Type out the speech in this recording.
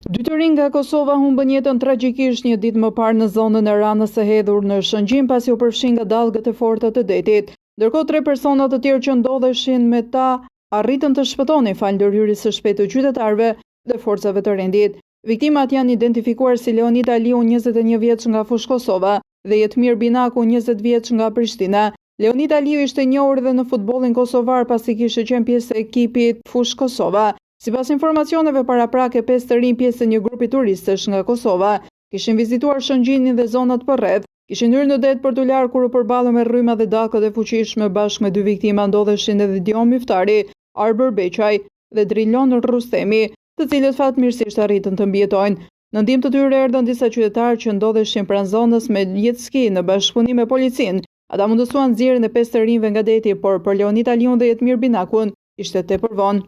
Dy të rinj nga Kosova humbën jetën tragjikisht një ditë më parë në zonën e Ranës së Hedhur në Shëngjin pasi u përfshin nga dallgët e forta të detit. Ndërkohë 3 persona të tjerë që ndodheshin me ta arritën të shpëtonin falë ndërhyrjes së shpejtë të qytetarëve dhe forcave të rendit. Viktimat janë identifikuar si Leonid Aliu, 21 vjeç nga Fushë Kosova, dhe Jetmir Binaku, 20 vjeç nga Prishtina. Leonid Aliu ishte i njohur edhe në futbollin kosovar pasi kishte qenë pjesë e ekipit Fushë Kosova. Sipas informacioneve paraprake, 5 të rinj pjesë e një grupi turistësh nga Kosova kishin vizituar Shëngjinin dhe zonat përreth, kishin hyrë në det për t'u larë kur u përballën me rryma dhe dakët e fuqishme. Bashkë me 2 viktima ndodheshin edhe Dion Miftari, Arber Beqaj dhe Drilon Rustemi, të cilët fatmirësisht arritën të mbijetojnë. Në ndihmë të tyre erdhën disa qytetarë që ndodheshin pranë zonës me jetski në bashkëpunim me policinë. Ata mundësuan nxjerrjen e 5 të rinjve nga deti, por për Leonid Aliun dhe Jetmir Binakun ishte tepër vonë.